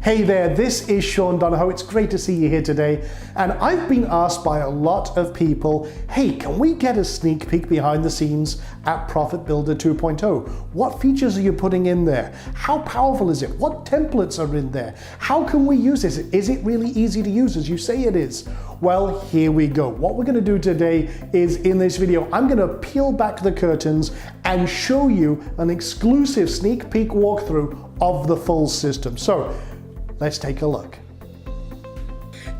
Hey there, this is Sean Donahoe. It's great to see you here today. And I've been asked by a lot of people, hey, can we get a sneak peek behind the scenes at ProfitBuilder 2.0? What features are you putting in there? How powerful is it? What templates are in there? How can we use this? Is it really easy to use as you say it is? Well, here we go. What we're going to do today is in this video, I'm going to peel back the curtains and show you an exclusive sneak peek walkthrough of the full system. So let's take a look.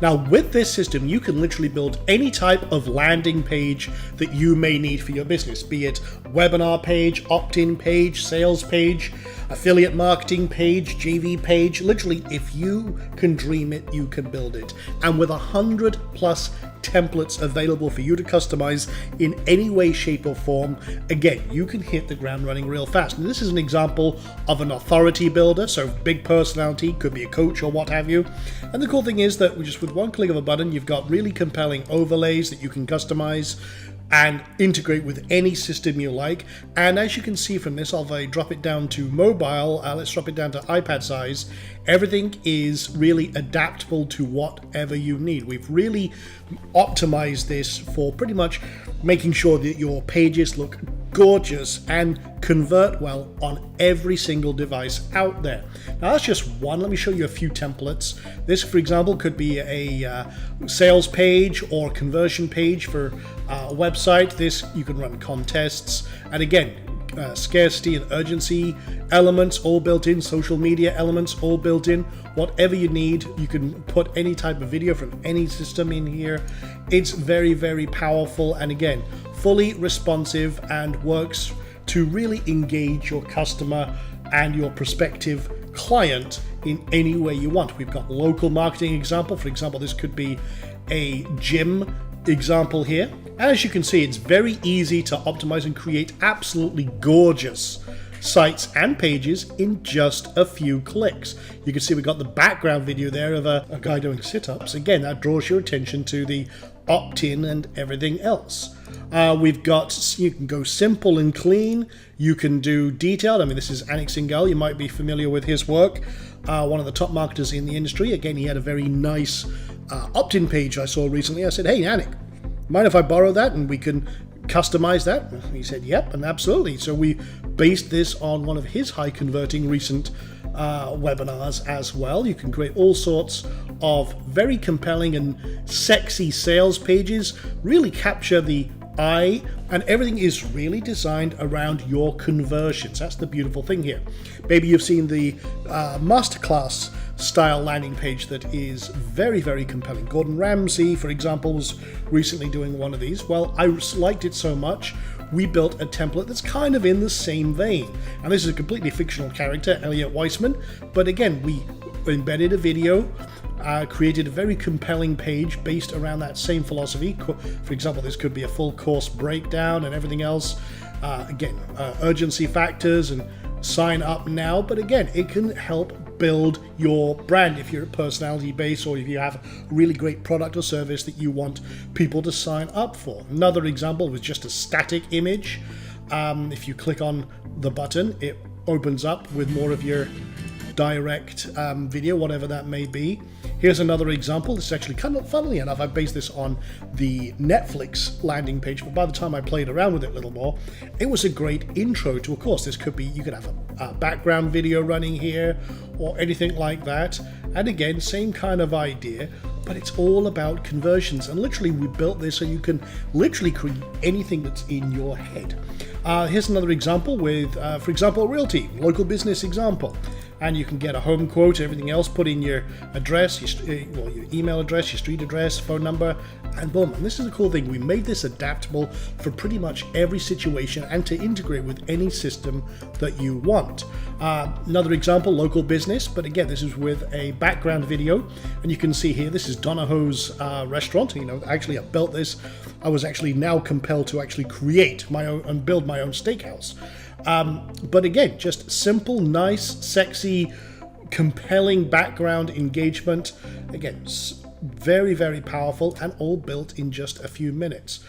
Now with this system, you can literally build any type of landing page that you may need for your business, be it webinar page, opt-in page, sales page, affiliate marketing page, JV page. Literally, if you can dream it, you can build it. And with 100 plus templates available for you to customize in any way, shape or form, again, you can hit the ground running real fast. And this is an example of an authority builder, so big personality, could be a coach or what have you. And the cool thing is that just with one click of a button, you've got really compelling overlays that you can customize and integrate with any system you like. And as you can see from this, I'll drop it down to mobile. Let's drop it down to iPad size. Everything is really adaptable to whatever you need. We've really optimized this for pretty much making sure that your pages look gorgeous and convert well on every single device out there. Now that's just one. Let me show you a few templates. This, for example, could be a sales page or conversion page for a website. This, you can run contests, and again, scarcity and urgency elements all built in, social media elements all built in. Whatever you need, you can put any type of video from any system in here. It's very, very powerful, and again, fully responsive and works to really engage your customer and your prospective client in any way you want. We've got local marketing example. For example, this could be a gym example here. And as you can see, it's very easy to optimize and create absolutely gorgeous sites and pages in just a few clicks. You can see we've got the background video there of a guy doing sit-ups. Again, that draws your attention to the opt-in and everything else. We've got, you can go simple and clean. You can do detailed. I mean, this is Anik Singhal. You might be familiar with his work. One of the top marketers in the industry. Again, he had a very nice opt-in page I saw recently. I said, hey, Anik, mind if I borrow that and we can customize that? And he said, yep, and absolutely. So we based this on one of his high converting recent webinars as well. You can create all sorts of very compelling and sexy sales pages, really capture the eye, and everything is really designed around your conversions. That's the beautiful thing here. Maybe you've seen the masterclass style landing page that is very, very compelling. Gordon Ramsay, for example, was recently doing one of these. Well, I liked it so much, we built a template that's kind of in the same vein. And this is a completely fictional character, Elliot Weissman. But again, we embedded a video, created a very compelling page based around that same philosophy. For example, this could be a full course breakdown and everything else. Again, urgency factors and sign up now. But again, it can help build your brand if you're a personality base or if you have a really great product or service that you want people to sign up for. Another example was just a static image. If you click on the button, it opens up with more of your direct video, whatever that may be. Here's another example. This is actually kind of, funnily enough, I based this on the Netflix landing page, but by the time I played around with it a little more, it was a great intro to a course. This could be, you could have a background video running here or anything like that. And again, same kind of idea, but it's all about conversions. And literally we built this so you can literally create anything that's in your head. Here's another example with, for example, realty, local business example. And you can get a home quote, everything else, put in your address, your email address, your street address, phone number, and boom. And this is a cool thing. We made this adaptable for pretty much every situation and to integrate with any system that you want. Another example, local business, but again, this is with a background video. And you can see here, this is Donahoe's restaurant. You know, actually I built this. I was actually now compelled to actually create my own and build my own steakhouse. But again, just simple, nice, sexy, compelling background engagement. Again, very, very powerful and all built in just a few minutes.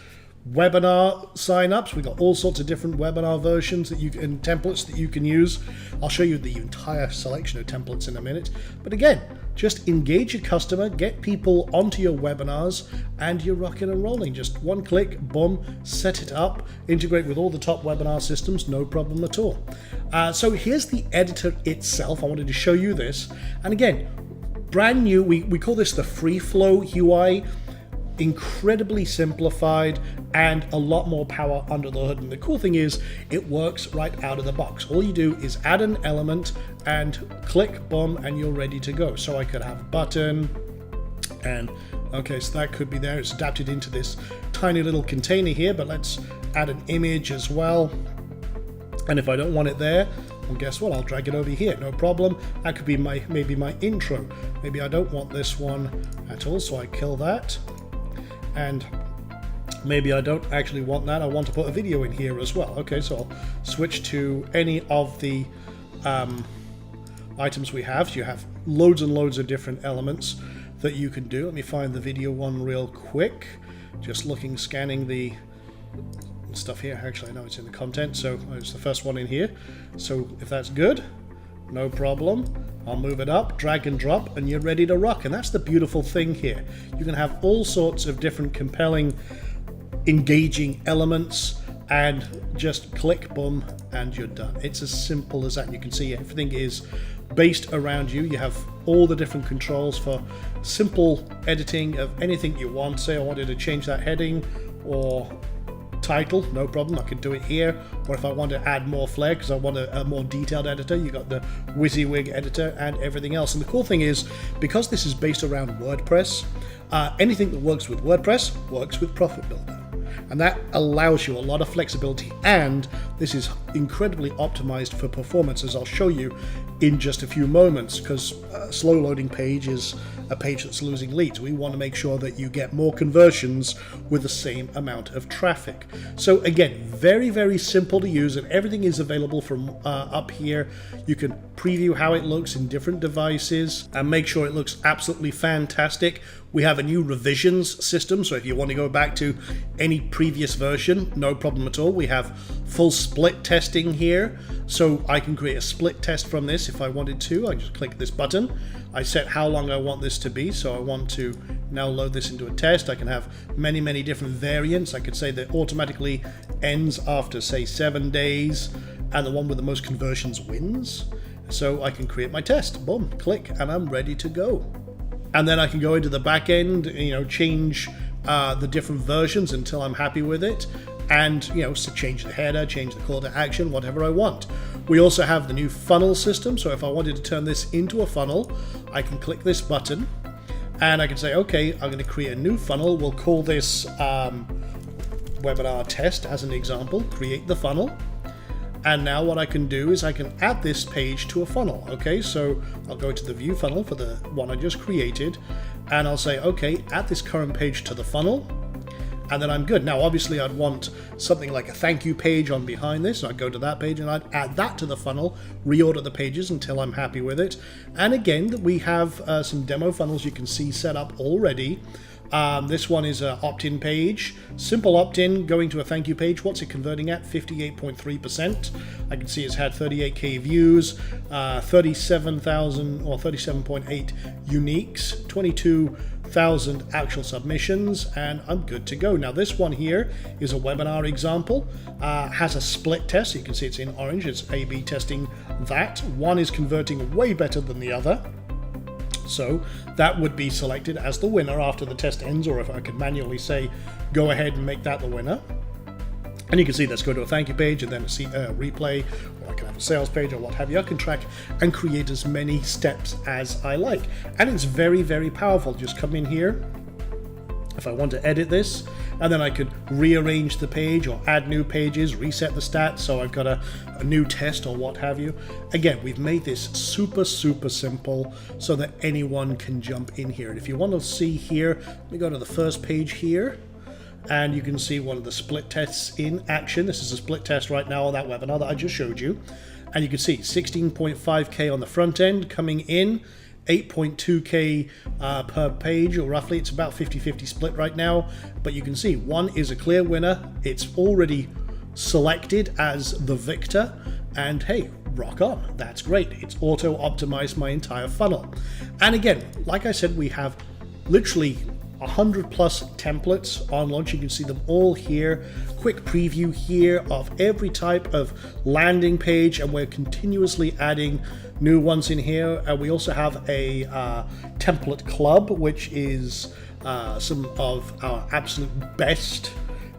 webinar signups. We've got all sorts of different webinar versions that you can, and templates that you can use. I'll show you the entire selection of templates in a minute. But again, just engage your customer, get people onto your webinars, and you're rocking and rolling. Just one click, boom, set it up, integrate with all the top webinar systems, no problem at all. So here's the editor itself. I wanted to show you this. And again, brand new, we call this the free flow UI. Incredibly simplified and a lot more power under the hood. And the cool thing is it works right out of the box. All you do is add an element and click, boom, and you're ready to go. So I could have a button, and okay, so that could be there. It's adapted into this tiny little container here, but let's add an image as well. And if I don't want it there, well, guess what? I'll drag it over here, no problem. That could be maybe my intro. Maybe I don't want this one at all, so I kill that. And maybe I don't actually want that. I want to put a video in here as well. Okay, so I'll switch to any of the items we have. So you have loads and loads of different elements that you can do. Let me find the video one real quick. Just looking, scanning the stuff here. Actually, I know it's in the content, so it's the first one in here. So if that's good, no problem. I'll move it up, drag and drop, and you're ready to rock. And that's the beautiful thing here. You can have all sorts of different compelling, engaging elements, and just click, boom, and you're done. It's as simple as that. You can see everything is based around you. You have all the different controls for simple editing of anything you want. Say I wanted to change that heading or title, no problem, I can do it here. Or if I want to add more flair because I want a more detailed editor, you got the WYSIWYG editor and everything else. And the cool thing is, because this is based around WordPress, anything that works with WordPress works with ProfitBuilder. And that allows you a lot of flexibility, and this is incredibly optimized for performance, as I'll show you in just a few moments, because a slow loading page is a page that's losing leads. We want to make sure that you get more conversions with the same amount of traffic. So again, very, very simple to use, and everything is available from up here. You can preview how it looks in different devices and make sure it looks absolutely fantastic. We have a new revisions system, so if you want to go back to any previous version, no problem at all. We have full split testing here, so I can create a split test from this if I wanted to. I just click this button. I set how long I want this to be, so I want to now load this into a test. I can have many, many different variants. I could say that automatically ends after, say, 7 days, and the one with the most conversions wins. So I can create my test, boom, click, and I'm ready to go. And then I can go into the back end, change the different versions until I'm happy with it, and so change the header, change the call to action, whatever I want. We also have the new funnel system, so if I wanted to turn this into a funnel, I can click this button and I can say, okay, I'm going to create a new funnel. We'll call this webinar test as an example, create the funnel. And now what I can do is I can add this page to a funnel. Okay, so I'll go to the view funnel for the one I just created, and I'll say, okay, add this current page to the funnel, and then I'm good. Now, obviously, I'd want something like a thank you page on behind this. So I'd go to that page and I'd add that to the funnel, reorder the pages until I'm happy with it. And again, we have some demo funnels you can see set up already. This one is an opt-in page, simple opt-in, going to a thank you page. What's it converting at? 58.3%. I can see it's had 38k views, 37,000 or 37.8 uniques, 22,000 actual submissions, and I'm good to go. Now this one here is a webinar example, has a split test. You can see it's in orange, it's A/B testing that. One is converting way better than the other. So that would be selected as the winner after the test ends, or if I could manually say, go ahead and make that the winner. And you can see, let's go to a thank you page and then a replay, or I can have a sales page or what have you. I can track and create as many steps as I like. And it's very, very powerful. Just come in here. If I want to edit this, and then I could rearrange the page or add new pages, reset the stats, so I've got a new test or what have you. Again, we've made this super, super simple so that anyone can jump in here. And if you want to see here, let me go to the first page here, and you can see one of the split tests in action. This is a split test right now on that webinar that I just showed you. And you can see 16.5k on the front end coming in, 8.2K per page, or roughly. It's about 50-50 split right now, but you can see one is a clear winner. It's already selected as the victor, and hey, rock on, that's great. It's auto optimized my entire funnel. And again, like I said, we have literally 100 plus templates on launch. You can see them all here. Quick preview here of every type of landing page, and we're continuously adding new ones in here. And we also have a template club, which is some of our absolute best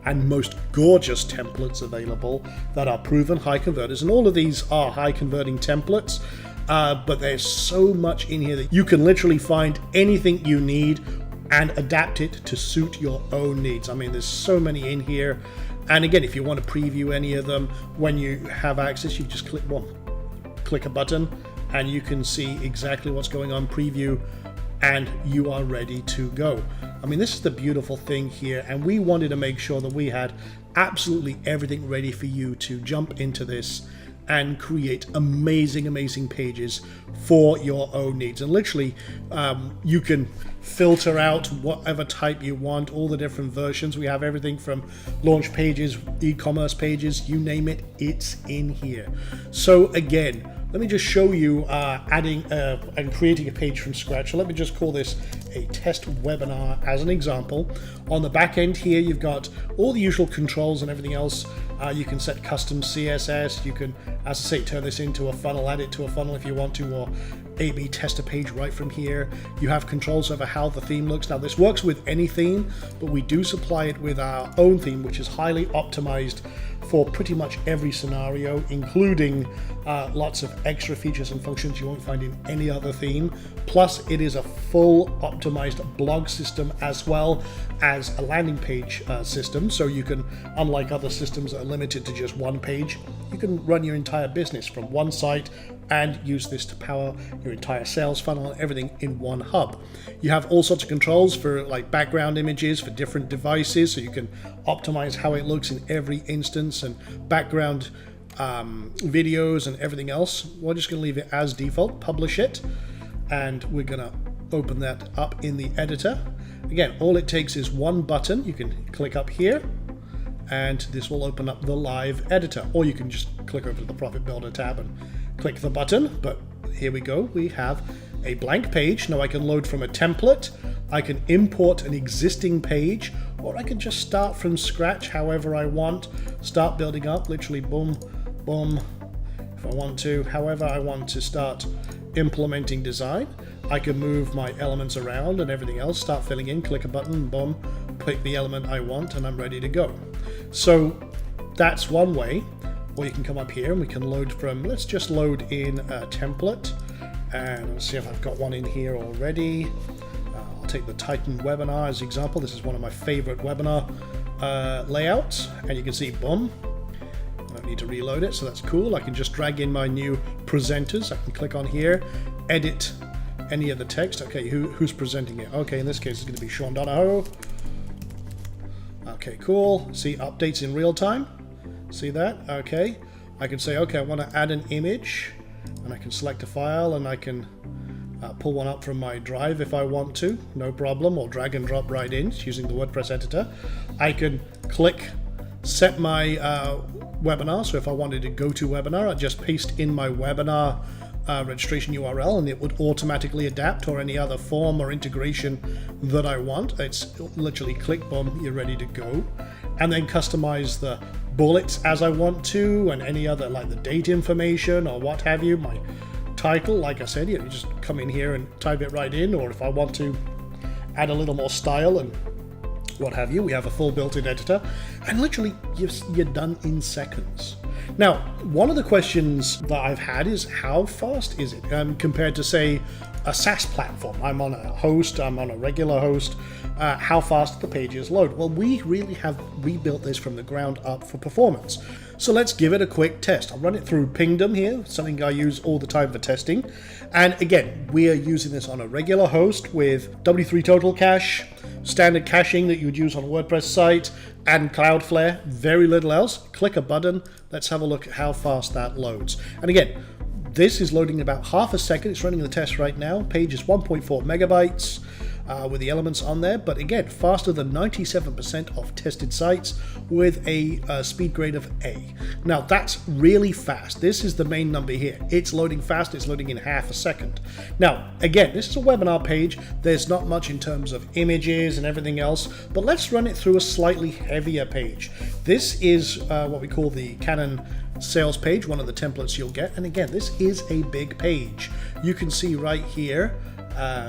and most gorgeous templates available that are proven high converters. And all of these are high converting templates, but there's so much in here that you can literally find anything you need and adapt it to suit your own needs. I mean, there's so many in here. And again, if you want to preview any of them, when you have access, you just click a button and you can see exactly what's going on, preview, and you are ready to go. I mean, this is the beautiful thing here, and we wanted to make sure that we had absolutely everything ready for you to jump into this and create amazing pages for your own needs. And literally, you can filter out whatever type you want, all the different versions. We have everything from launch pages, e-commerce pages, you name it, it's in here. So again, let me just show you adding and creating a page from scratch. So let me just call this a test webinar as an example. On the back end here, you've got all the usual controls and everything else. You can set custom CSS. You can, as I say, turn this into a funnel, add it to a funnel if you want to, or A/B test a page right from here. You have controls over how the theme looks. Now, this works with any theme, but we do supply it with our own theme, which is highly optimized for pretty much every scenario, including lots of extra features and functions you won't find in any other theme. Plus, it is a full optimized blog system as well as a landing page system. So you can, unlike other systems that are limited to just one page, you can run your entire business from one site and use this to power your entire sales funnel and everything in one hub. You have all sorts of controls for like background images for different devices, so you can optimize how it looks in every instance, and background videos and everything else. We're just going to leave it as default, publish it, and we're going to open that up in the editor. Again, all it takes is one button. You can click up here and this will open up the live editor, or you can just click over to the ProfitBuilder tab and click the button. But here we go, we have a blank page. Now I can load from a template, I can import an existing page, or I can just start from scratch however I want, start building up, literally boom, boom, if I want to, however I want to start implementing design. I can move my elements around and everything else, start filling in, click a button, boom, pick the element I want, and I'm ready to go. So that's one way. Or you can come up here and we can load from, let's just load in a template, and let's see if I've got one in here already. I'll take the Titan webinar as an example. This is one of my favorite webinar layouts, and you can see, boom, I don't need to reload it, so that's cool. I can just drag in my new presenters. I can click on here, edit any of the text. Okay, who's presenting it? Okay, in this case it's going to be Sean Donahoe. Okay, cool. See updates in real time. See that? Okay. I can say, okay, I want to add an image, and I can select a file, and I can pull one up from my drive if I want to, no problem, or drag and drop right in using the WordPress editor. I can click set my webinar, so if I wanted to go to webinar, I just paste in my webinar registration URL, and it would automatically adapt, or any other form or integration that I want. It's literally click, boom, you're ready to go. And then customize the bullets as I want to, and any other, like the date information or what have you, my title, like I said, you just come in here and type it right in, or if I want to add a little more style and what have you, we have a full built-in editor, and literally you're done in seconds. Now, one of the questions that I've had is, how fast is it compared to, say, a SaaS platform? I'm on a host, I'm on a regular host. How fast the pages load? Well, we really have rebuilt this from the ground up for performance. So let's give it a quick test. I'll run it through Pingdom here, something I use all the time for testing. And again, we are using this on a regular host with W3 Total Cache, standard caching that you would use on a WordPress site, and Cloudflare, very little else. Click a button. Let's have a look at how fast that loads. And again, This is loading in about half a second. It's running the test right now. Page is 1.4 megabytes. With the elements on there, but again, faster than 97% of tested sites with a speed grade of A. Now that's really fast. This is the main number here. It's loading fast, it's loading in half a second. Now, again, this is a webinar page. There's not much in terms of images and everything else, but let's run it through a slightly heavier page. This is what we call the Canon sales page, one of the templates you'll get. And again, this is a big page. You can see right here,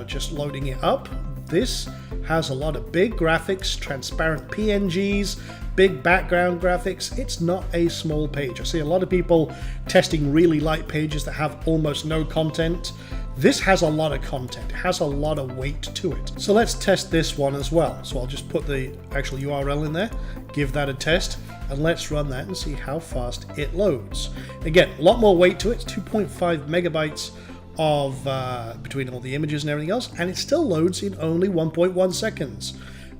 just loading it up. This has a lot of big graphics, transparent PNGs, big background graphics. It's not a small page. I see a lot of people testing really light pages that have almost no content. This has a lot of content. It has a lot of weight to it. So let's test this one as well. So I'll just put the actual URL in there, give that a test, and let's run that and see how fast it loads. Again, a lot more weight to it. It's 2.5 megabytes of between all the images and everything else, and it still loads in only 1.1 seconds,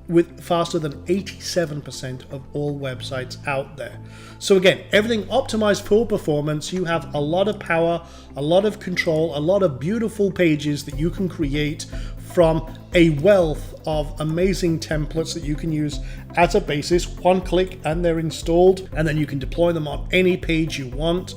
with faster than 87% of all websites out there. So again, everything optimized for performance. You have a lot of power, a lot of control, a lot of beautiful pages that you can create from a wealth of amazing templates that you can use as a basis. One click and they're installed, and then you can deploy them on any page you want.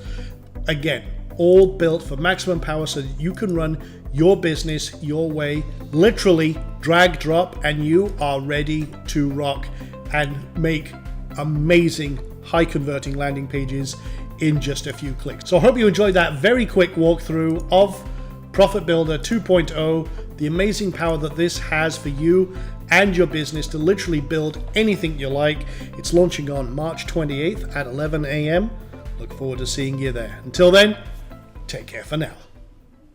Again, all built for maximum power so that you can run your business your way, literally drag, drop, and you are ready to rock and make amazing high converting landing pages in just a few clicks. So I hope you enjoyed that very quick walkthrough of ProfitBuilder 2.0, the amazing power that this has for you and your business to literally build anything you like. It's launching on March 28th at 11 a.m. Look forward to seeing you there. Until then, take care for now.